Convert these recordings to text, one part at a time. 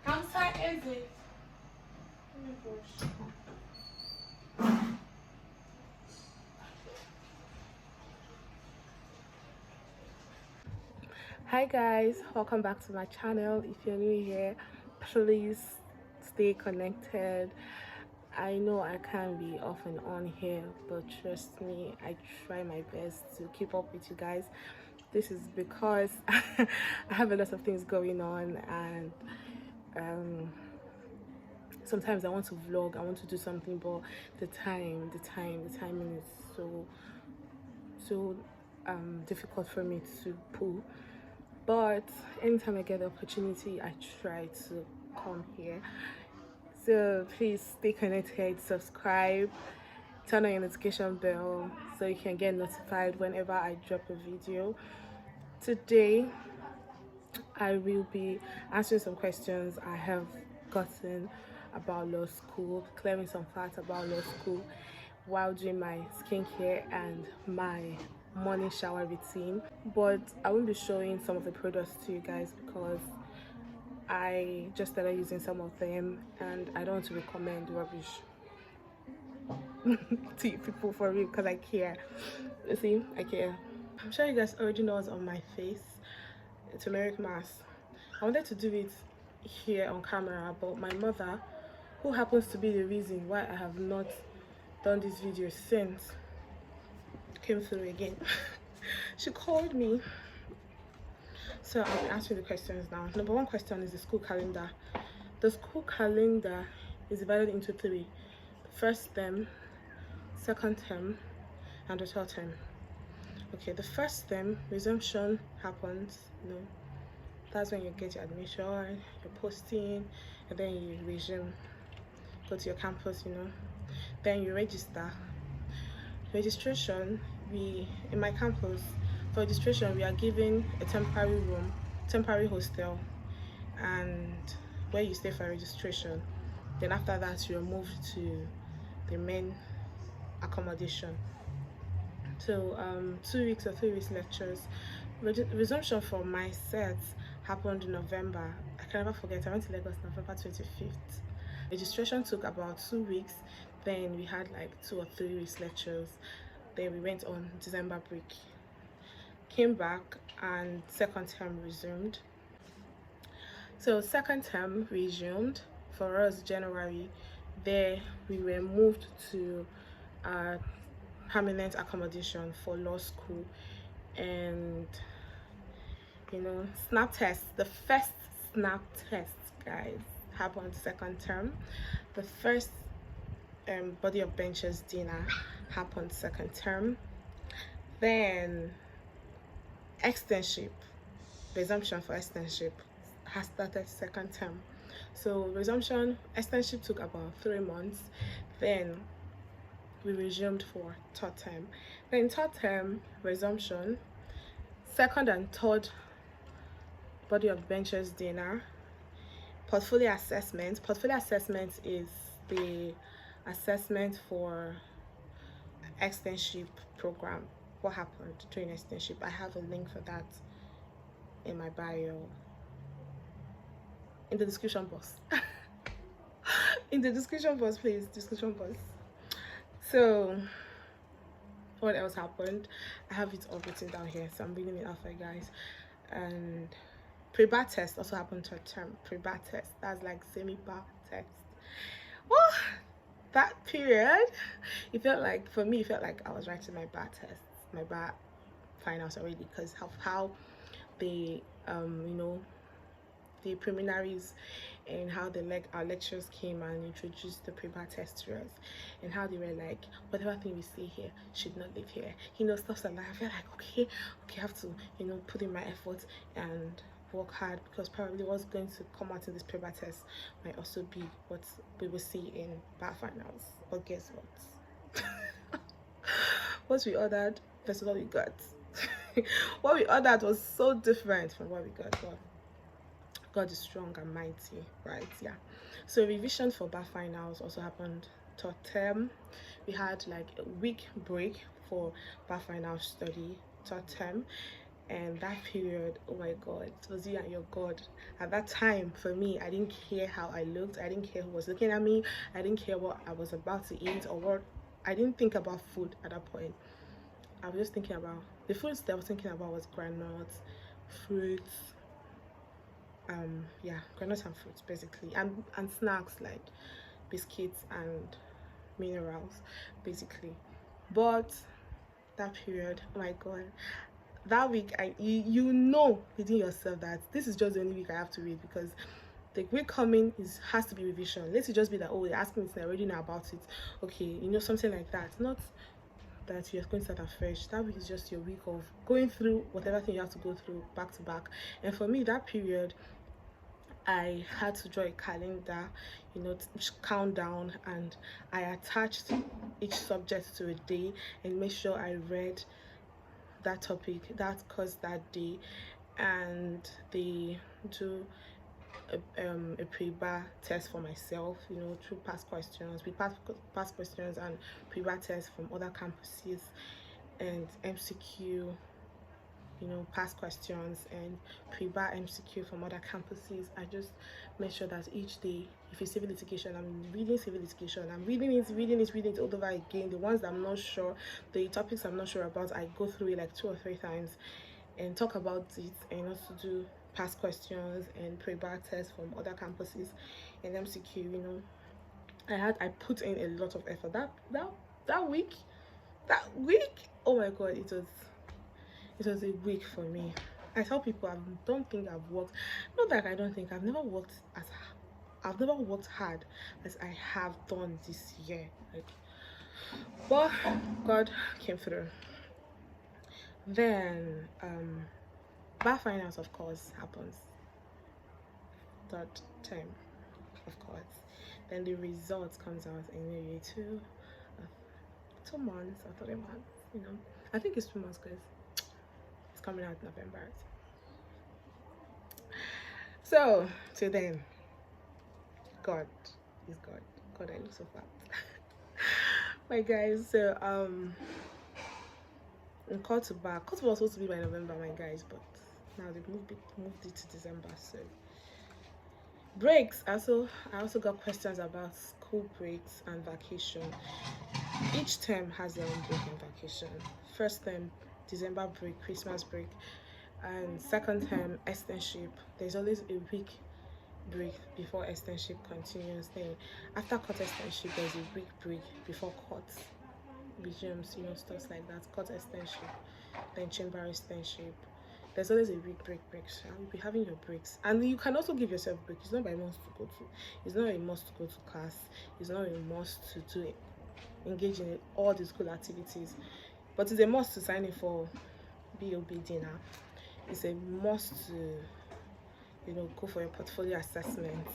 How far is it? Oh my gosh. Hi guys, welcome back to my channel. If you're new here, please stay connected. I know I can be off and on here, but trust me, I try my best to keep up with you guys. This is because I have a lot of things going on, and sometimes I want to vlog, I want to do something, but the timing is so difficult for me to pull. But anytime I get the opportunity, I try to come here. So please stay connected, subscribe, turn on your notification bell so you can get notified whenever I drop a video. Today I will be answering some questions I have gotten about law school, clearing some facts about law school while doing my skincare and my morning shower routine. But I won't be showing some of the products to you guys because I just started using some of them and I don't want to recommend rubbish to you people for real, because I care. You see, I care. I'm sure you guys already know what's on my face. It's turmeric mask. I wanted to do it here on camera, but my mother, who happens to be the reason why I have not done this video since, came through again. She called me, so I'll be answering the questions now. Number one question is the school calendar. The school calendar is divided into three: the first term, second term, and the third term. Okay, the first term resumption happens, that's when you get your admission, your posting, and then you resume, go to your campus, then you register. Registration, in my campus, for registration we are given a temporary hostel, and where you stay for registration. Then after that you're moved to the main accommodation. So 2 weeks or 3 weeks lectures. Resumption for my set happened in November. I can never forget, I went to Lagos November 25th. Registration took about 2 weeks, then we had like 2 or 3 weeks lectures, then we went on December break, came back, and second term resumed. So second term resumed for us January. There we were moved to permanent accommodation for law school, and snap test, the first snap test, guys, happened second term. The first body of benches dinner happened second term. Then externship, resumption for externship has started second term. So externship took about 3 months, then we resumed for third term. Then third term resumption, second and third body of benches dinner, portfolio assessment. Portfolio assessment is the assessment for externship program. What happened during externship? I have a link for that in my bio, in the description box. In the description box, please, description box. So what else happened? I have it all written down here, so I'm reading it out for you guys. And pre-bar test also happened third term. Pre-bar test, that's like semi-bar test. Well, that period, it felt like, for me, it felt like I was writing my bar tests, my bar finals already, because of how the the preliminaries and how our lecturers came and introduced the pre-bar test to us, and how they were like, whatever thing we say here should not live here, stuff like that. I feel like, okay, I have to put in my effort and work hard, because probably what's going to come out in this pre-bar test might also be what we will see in bar finals. But guess what? What we ordered versus what we got. What we ordered was so different from what we got. But God is strong and mighty, right? Yeah. So revision for bar finals also happened third term. We had like a week break for bar final study third term. And that period, oh my god, it was you and your god. At that time, for me, I didn't care how I looked, I didn't care who was looking at me, I didn't care what I was about to eat or what. I didn't think about food at that point. I was just thinking about the foods that I was thinking about was granules, fruits, yeah, granules and fruits basically, and snacks like biscuits and minerals basically. But that period, oh my god, that week, you know within yourself that this is just the only week I have to read, because the week coming is has to be revision. Let it just be that, oh, they're asking me and I already know about it, okay, you know, something like that. Not that you're going to start afresh. That week is just your week of going through whatever thing you have to go through back to back. And for me, that period, I had to draw a calendar, you know, to count down, and I attached each subject to a day and make sure I read that topic, that course that day. And they do a pre-bar test for myself, you know, through past questions. We past questions and pre-bar tests from other campuses, and MCQ, you know, past questions and pre-bar MCQ from other campuses. I just make sure that each day, if it's civil litigation, I'm reading civil litigation, I'm reading it all over again. The ones that I'm not sure, the topics I'm not sure about, I go through it like 2 or 3 times and talk about it, and also do past questions and pre-bar tests from other campuses and MCQ. You know, I put in a lot of effort. That week, oh my god, it was a week for me. I tell people, I don't think I've worked, not that I don't think, I've never worked hard as I have done this year. Like, but God came through. Then bar finals, of course, happens that time, of course. Then the results comes out in maybe 2 months or 3 months, you know. I think it's 2 months because it's coming out in November. So till then, God is God. God, I look so fat. My guys, so in call to bar was supposed to be by November, my guys, but now they've moved it to December. So breaks, I also got questions about school breaks and vacation. Each term has their own break and vacation. First term, December break, Christmas break, and second term, externship. There's always a week break before externship continues. Then after court externship, there's a week break before court resumes, you know, stuff like that. Court externship, then chamber externship. There's always a week breaks. You'll be having your breaks, and you can also give yourself breaks. It's not by must to go to. It's not a must to go to class. It's not a must to engage in all the school activities, but it's a must to sign in for BOB dinner. It's a must to, you know, go for your portfolio assessment.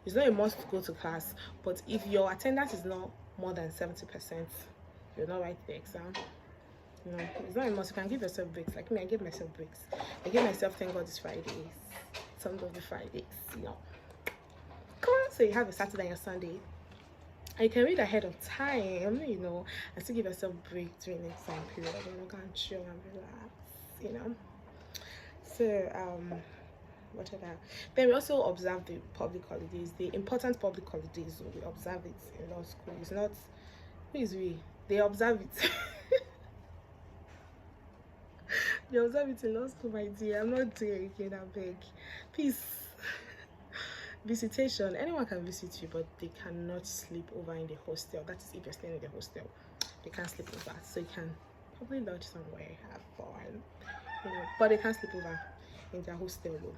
It's not a must to go to class, but if your attendance is not more than 70%, you'll not write the exam. No, it's not a must. You can give yourself breaks. Like me, I give myself breaks. I give myself, thank God, it's Fridays. Some of the Fridays, you know. Come on, so you have a Saturday and a Sunday. And you can read ahead of time, you know, and still give yourself break during the exam period. You know, go and chill and relax, you know. So whatever. Then we also observe the public holidays, the important public holidays. So we observe it in law school. It's not who is we. They observe it. They observe it in law school, my dear. I'm not there again, I beg. Peace. Visitation. Anyone can visit you, but they cannot sleep over in the hostel. That is if you're staying in the hostel. They can't sleep over. So you can probably lodge somewhere, have fun. You know, but they can't sleep over in their hostel though.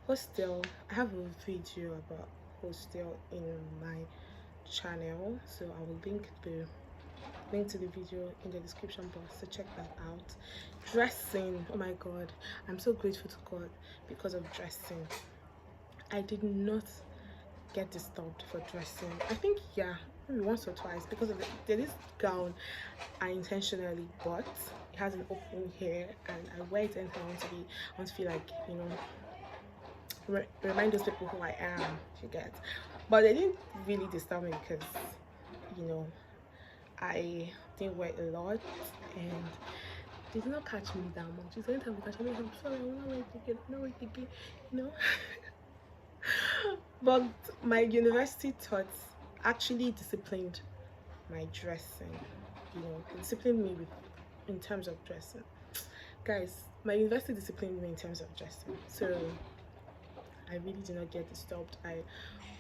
Hostel, I have a video about hostel in my channel, so I will link to the video in the description box, so check that out. Dressing, oh my god, I'm so grateful to God because of dressing. I did not get disturbed for dressing. I think, yeah, maybe once or twice, because of this gown I intentionally bought. It has an open hair, and I wear it anytime I want to feel like, you know, remind those people who I am, you get. But they didn't really disturb me because, you know, I didn't wear a lot, and They did not catch me that much. It's anytime they catch me, I'm sorry, I will not wear it again, I'm not wear it again, you know. But my university thought actually disciplined my dressing, you know, they disciplined me with in terms of dressing. Guys, my university disciplined me in terms of dressing. So I really did not get disturbed. I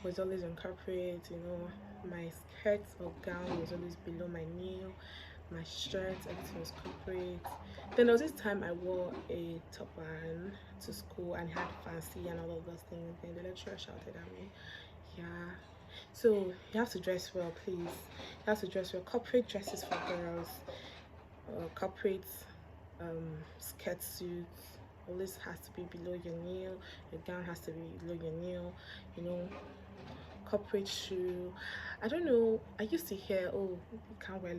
was always on corporate, you know, my skirt or gown was always below my knee, my shirt, everything was corporate. Then there was this time I wore a turban to school and had fancy and all of those things. Then the lecturer shouted at me, yeah. So you have to dress well, please. You have to dress well. Corporate dresses for girls, corporate skirt suits always has to be below your knee. Your gown has to be below your knee. You know, corporate shoe. I don't know. I used to hear, oh, you can't wear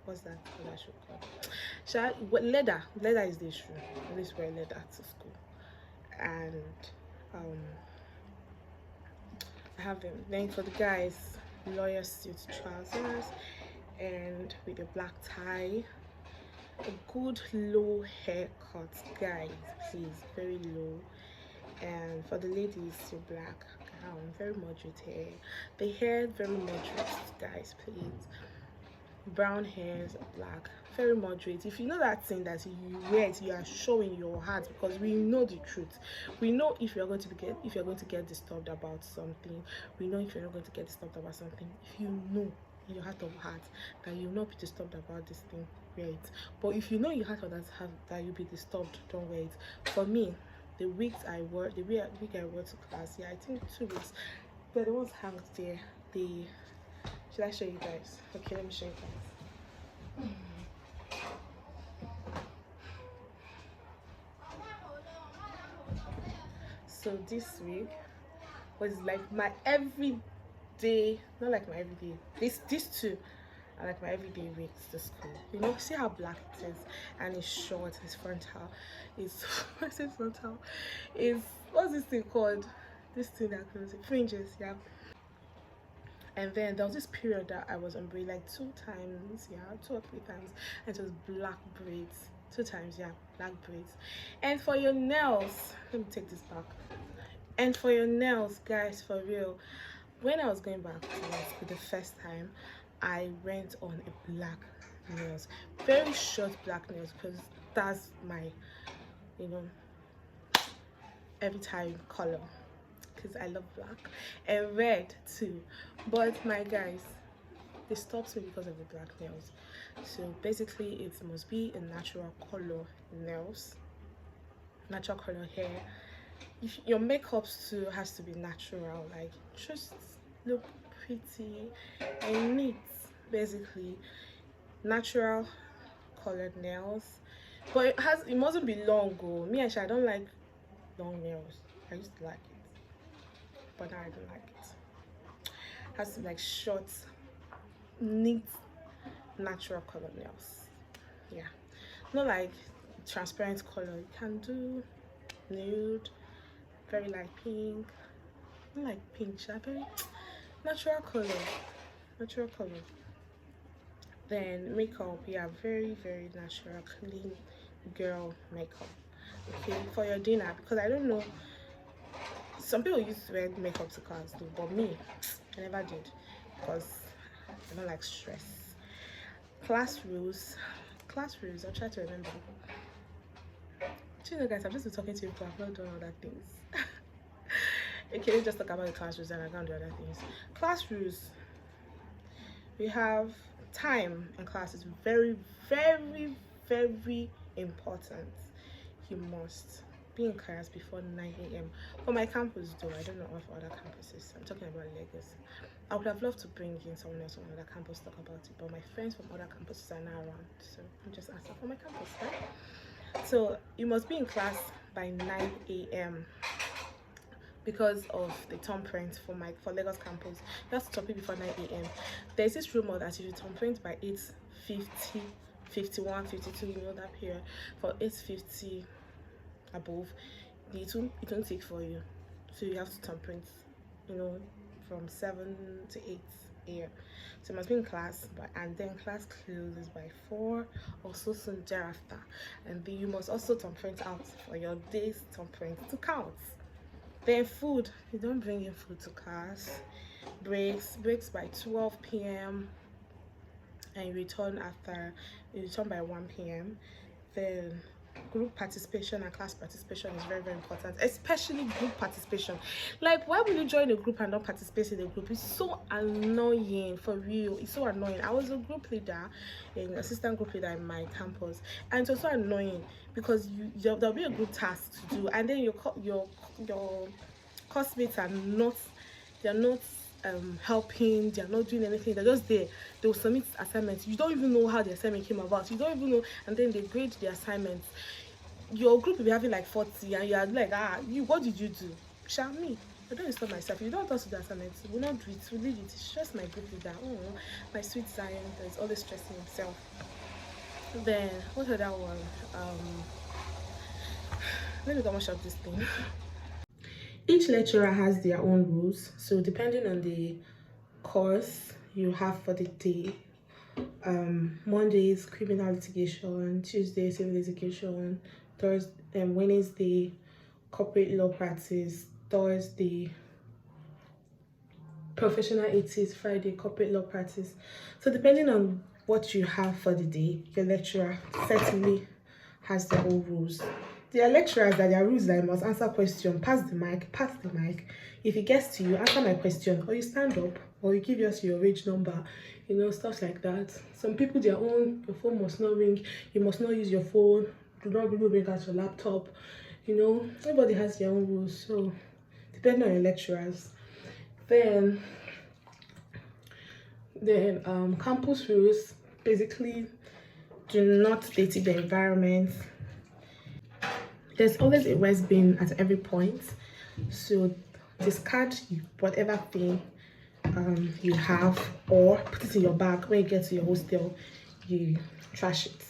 what's that other shoe called? Leather. Leather is the shoe. Always wear leather to school. And I have them. Then for the guys, lawyer suit trousers and with a black tie, a good low haircut, guys, please, very low. And for the ladies, your black gown, very moderate hair. The hair very moderate, guys, please. Brown hairs, black, very moderate. If you know that thing that you wear it, you are showing your heart, because we know the truth. We know if you're going to get disturbed about something. We know if you're not going to get disturbed about something. If you know in your heart of hearts that you'll not be disturbed about this thing, wear it. But if you know in your heart of heart that you'll be disturbed, don't wear it. For me, the week I wore to class, yeah, I think 2 weeks, they're the ones hanged there. Should I show you guys? Okay, let me show you guys. So this week was like my everyday, not like my everyday. These two are like my everyday weeks to school. You know, see how black it is, and it's short, it's frontal. It's I say frontal. What's this thing called? This thing that closes fringes, yeah. And then there was this period that I was on braid like 2 times, yeah, 2 or 3 times, and it was black braids. 2 times, yeah, black braids. And for your nails, let me take this back. And for your nails, guys, for real, when I was going back to school the first time, I went on a black nails, very short black nails, because that's my, you know, every time color, because I love black, and red too. But my guys, they stopped me because of the black nails. So basically it must be a natural color nails, natural color hair. If your makeup too has to be natural, like just look pretty and neat. Basically natural colored nails, but it mustn't be long. Me actually, I don't like long nails. I used to like it, but now I don't like it. Has to be like short, neat, natural color nails. Yeah, not like transparent color. You can do nude, very light pink, not like pink, very natural color, natural color. Then makeup, yeah, very natural, clean girl makeup. Okay, for your dinner, because I don't know, some people used to wear makeup to class too, but me, I never did, because I don't like stress. Class rules, I'll try to remember. Do you know, guys, I've just been talking to you, but I've not done other things. Okay, let's just talk about the class rules and I can't do other things. Class rules, we have time in class is very important. You must be in class before 9 a.m. For my campus though, I don't know of other campuses. I'm talking about Lagos. I would have loved to bring in someone else from another campus to talk about it, but my friends from other campuses are now around, so I'm just asking for my campus, right? So you must be in class by 9 a.m. because of the thumbprint for Lagos campus. You have to stop it before 9 a.m. There's this rumor that if you thumbprint by 8:50, 51, 52, you know that period, for 8:50 above, it won't take for you. So you have to thumbprint, you know, from 7 to 8 a.m. So you must be in class, and then class closes by 4 or so soon thereafter. And then you must also thumbprint out for your day's thumbprint to count. Then food, you don't bring in food to class. Breaks by 12 p.m. and you return by 1 p.m. Then group participation and class participation is very, very important, especially group participation. Like, why would you join a group and not participate in the group? It's so annoying, for real. It's so annoying. I was a group leader, an assistant group leader in my campus, and it was so annoying because there'll be a group task to do, and then your classmates are not, they're not helping, they're not doing anything, they're just there. They will submit assignments, you don't even know how the assignment came about, you don't even know, and then they grade the assignments. Your group will be having like 40 and you are like, what did you do? Me, I don't install myself. You don't touch the assignments, we'll not do it, we'll leave it. It's just my group leader. My sweet Zion is always stressing himself. Then what other one? Let me go much of this thing. Each lecturer has their own rules, so depending on the course you have for the day, Mondays criminal litigation, Tuesday civil litigation, Thursday, Wednesday corporate law practice, Thursday professional ethics, Friday corporate law practice. So depending on what you have for the day, your lecturer certainly has their own rules. There are lecturers that their rules that you must answer question, pass the mic. If it gets to you, answer my question, or you stand up, or you give us your wage number, stuff like that. Some people, your phone must not ring, you must not use your phone, do not really bring out your laptop. Everybody has their own rules, so depending on your lecturers. Then campus rules basically do not dirty the environment. There's always a waste bin at every point, so discard whatever thing you have, or put it in your bag. When you get to your hostel, you trash it.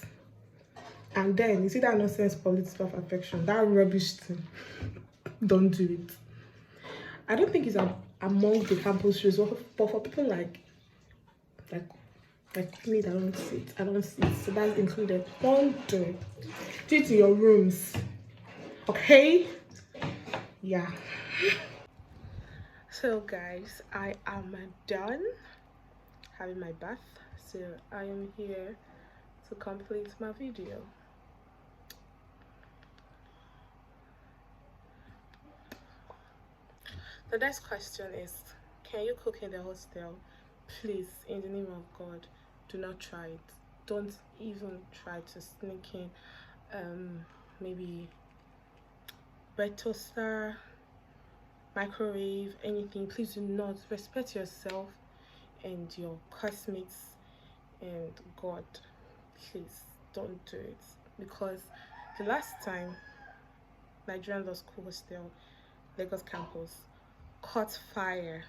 And then you see that nonsense political affection, that rubbish thing, don't do it. I don't think it's among the campus rules, but for people like me, I don't see it. So that's included. Don't do it. Do it in your rooms. Okay? Yeah. So guys, I am done having my bath. So I am here to complete my video. The next question is, can you cook in the hostel? Please, in the name of God, do not try it. Don't even try to sneak in maybe bread toaster, microwave, anything. Please do not. Respect yourself and your classmates and God. Please don't do it, because the last time Nigerian Law School Hostel, Lagos campus, caught fire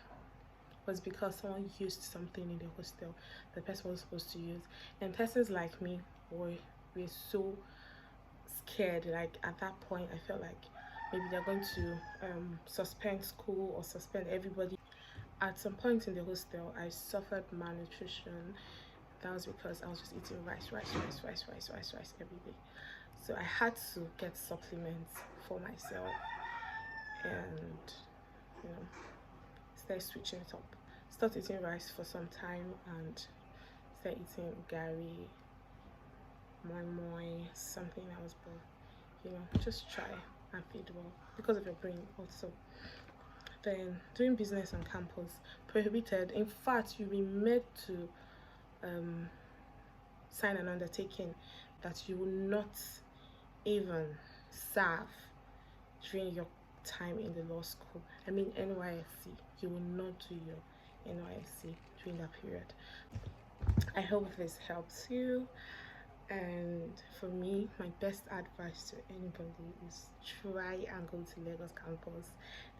was because someone used something in the hostel the person was supposed to use, and persons like me were so scared. Like, at that point I felt like maybe they're going to suspend school or suspend everybody. At some point in the hostel I suffered malnutrition. That was because I was just eating rice every day. So I had to get supplements for myself, and start switching it up. Start eating rice for some time and start eating gari, moi, something else, but just try and feed well because of your brain also. Then doing business on campus, prohibited. In fact, you'll be made to sign an undertaking that you will not even serve during your time in the law school. I mean NYSC. You will not do your NYSC during that period. I hope this helps you. And for me, my best advice to anybody is try and go to Lagos campus.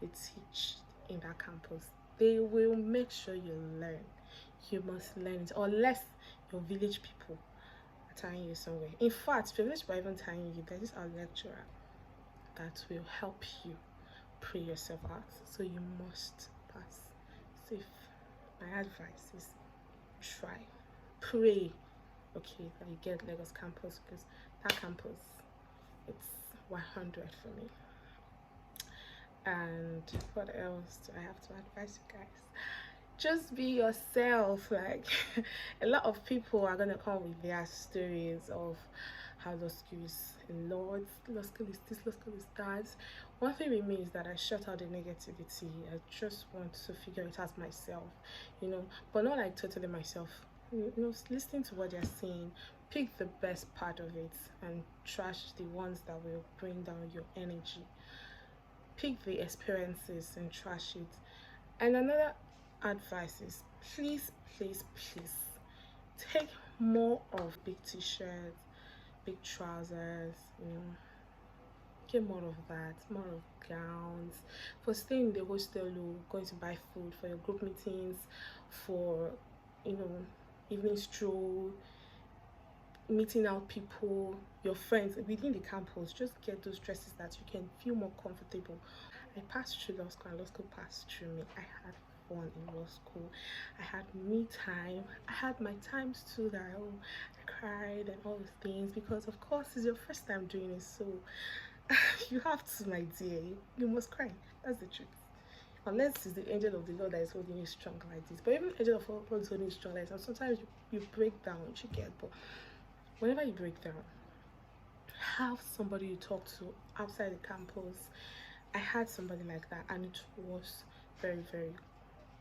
They teach in that campus. They will make sure you learn. You must learn it, unless your village people are tying you somewhere. In fact, if your village people are even tying you, there is a lecturer that will help you pray yourself out. So you must pass safe. My advice is try, pray, okay, that you get Lagos campus, because that campus, it's 100 for me. And what else do I have to advise you guys? Just be yourself. Like, a lot of people are gonna come with their stories of how law school is a lot, law school is this, law school is that. One thing with me is that I shut out the negativity. I just want to figure it out myself, but not like totally myself. Listening to what they're saying, pick the best part of it and trash the ones that will bring down your energy. Pick the experiences and trash it. And another advice is, please, please, please take more of big t-shirts, big trousers, get more of that, more of gowns, for staying in the hostel or going to buy food for your group meetings, for evening stroll, meeting out people, your friends within the campus. Just get those dresses that you can feel more comfortable. I passed through law school and law school passed through me. I had fun in law school. I had me time. I had my times too that I cried and all those things, because of course it's your first time doing it, so you have to, my dear. You must cry. That's the truth. Unless it's the angel of the Lord that is holding you strong like this. But even angel of the Lord is holding you strong like this, and sometimes you break down, you get. But whenever you break down, have somebody you talk to outside the campus. I had somebody like that, and it was very, very,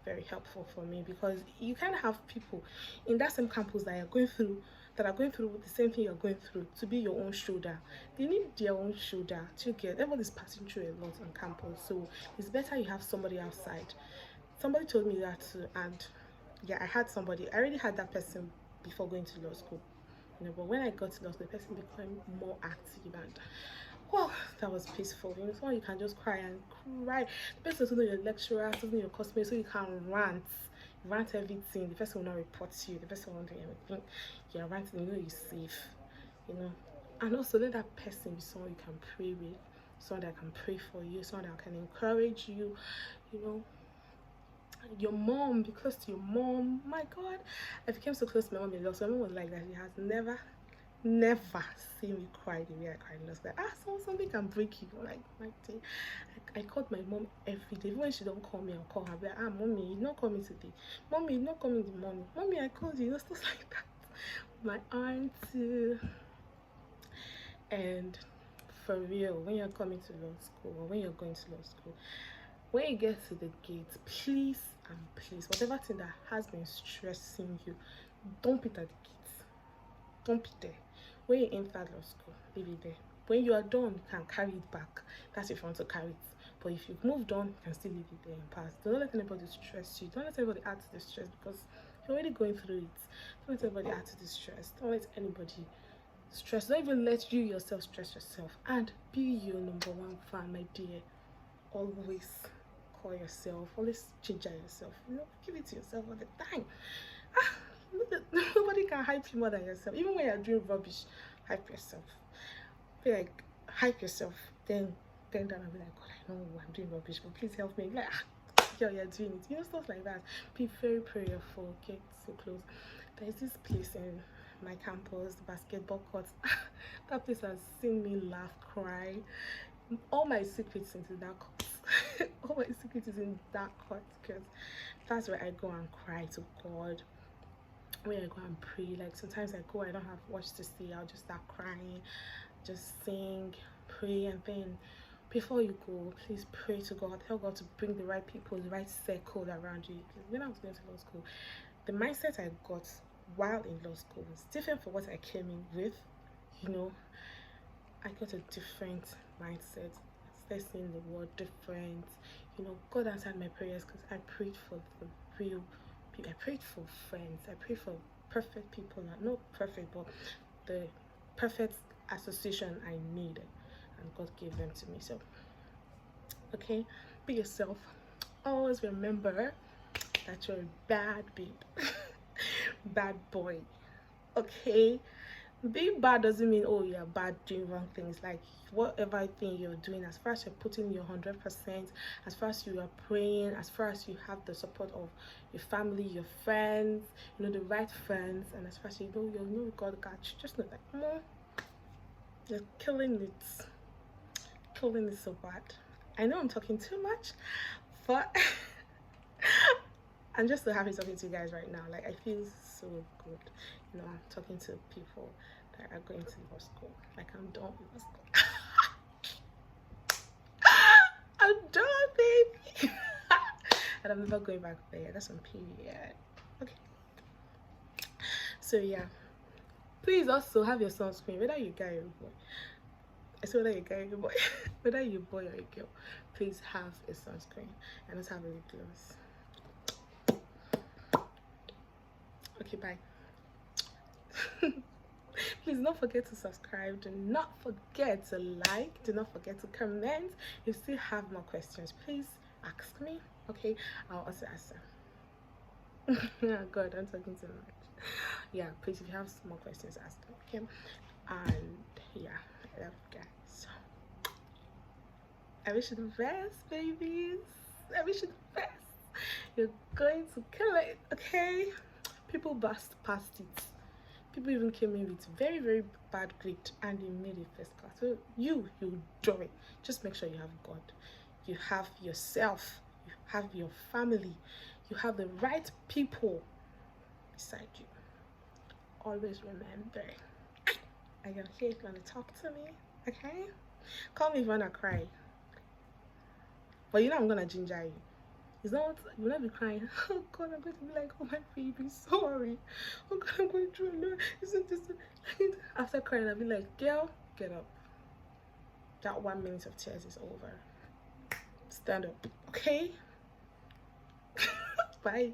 very helpful for me, because you can't have people in that same campus that are going through the same thing you're going through to be your own shoulder. They need their own shoulder to get. Everybody's passing through a lot on campus, so it's better you have somebody outside. Somebody told me that too, and yeah, I had somebody. I already had that person before going to law school, but when I got to law school, the person became more active, and well, that was peaceful. Someone you can just cry and cry. The person doesn't know your lecturer, doesn't know your classmates, so you can rant everything. The person will not report you. The person won't do anything. You're ranting, you're safe, And also let that person be someone you can pray with, someone that can pray for you, someone that can encourage you, Your mom, be close to your mom. My God, I became so close to my mom in law. So my mom was like that. She has never see me cry the way I cried. And I was like, something can break you. Like day. I called my mom every day. Even when she don't call me, I'll call her. Be like, mommy, you not coming today. Mommy, you not coming in the morning. Mommy, I called you. Stuff like that. My aunt too. And for real, when you're coming to law school, or when you're going to law school, when you get to the gate, please and please, whatever thing that has been stressing you, don't be at the gate. Don't be there. When you enter law school, leave it there. When you are done, you can carry it back. That's if you want to carry it. But if you've moved on, you can still leave it there and pass. Don't let anybody stress you. Don't let anybody add to the stress, because you're already going through it. Don't let anybody add to the stress. Don't let anybody stress. Don't even let you yourself stress yourself. And be your number one fan, my dear. Always call yourself. Always ginger yourself. Give it to yourself all the time. Nobody can hype you more than yourself. Even when you're doing rubbish, hype yourself. Be like, hype yourself. Then down and be like, God, I know I'm doing rubbish, but please help me. Like, girl, you're doing it. Stuff like that. Be very prayerful. Get so close. There's this place in my campus, the basketball court. That place has seen me laugh, cry. All my secrets into that court. All my secrets is in that court, because that's where I go and cry to God. When I go and pray, like sometimes I go, I don't have much to say, I'll just start crying, just sing, pray. And then before you go, please pray to God, tell God to bring the right people, the right circle around you. Because when I was going to law school, the mindset I got while in law school was different from what I came in with. I got a different mindset. I started seeing the world different. God answered my prayers, because I prayed for the real. I prayed for friends. I prayed for perfect people. Not perfect, but the perfect association I needed, and God gave them to me. So, okay, be yourself. Always remember that you're a bad babe, bad boy. Okay, being bad doesn't mean, oh, you're bad doing wrong things. Like, whatever thing you're doing, as far as you're putting your 100%, as far as you are praying, as far as you have the support of your family, your friends, you know, the right friends, and as far as you know God got you, just know that, no, you're killing it. Killing it so bad. I know I'm talking too much, but I'm just so happy talking to you guys right now. Like, I feel so good. You know, I'm talking to people that are going to law school. Like, I'm done with law school. I'm done, baby. And I'm never going back there. That's on period. Okay. So yeah. Please also have your sunscreen, whether you guy or boy. I say whether you guy or boy, whether you boy or a girl, please have a sunscreen and let's have a lip gloss. Okay, bye. Please don't forget to subscribe, do not forget to like, do not forget to comment. If you still have more questions, please ask me. Okay, I'll also answer. Oh god, I'm talking too much. Yeah, please, if you have more questions, ask them. Okay, and yeah, I love you guys. I wish you the best, babies. I wish you the best. You're going to kill it, okay? People burst past it. People even came in with very, very bad grade and they made it first class. So you do it. Just make sure you have God. You have yourself. You have your family. You have the right people beside you. Always remember, I am here if you want to talk to me, okay? Call me if you want to cry. But you know I'm going to ginger you. It's not, you will not be crying. Oh God, I'm going to be like, oh my baby, sorry. Oh God, I'm going through a lot. Isn't this? After crying, I'll be like, girl, get up. That 1 minute of tears is over. Stand up, okay? Bye.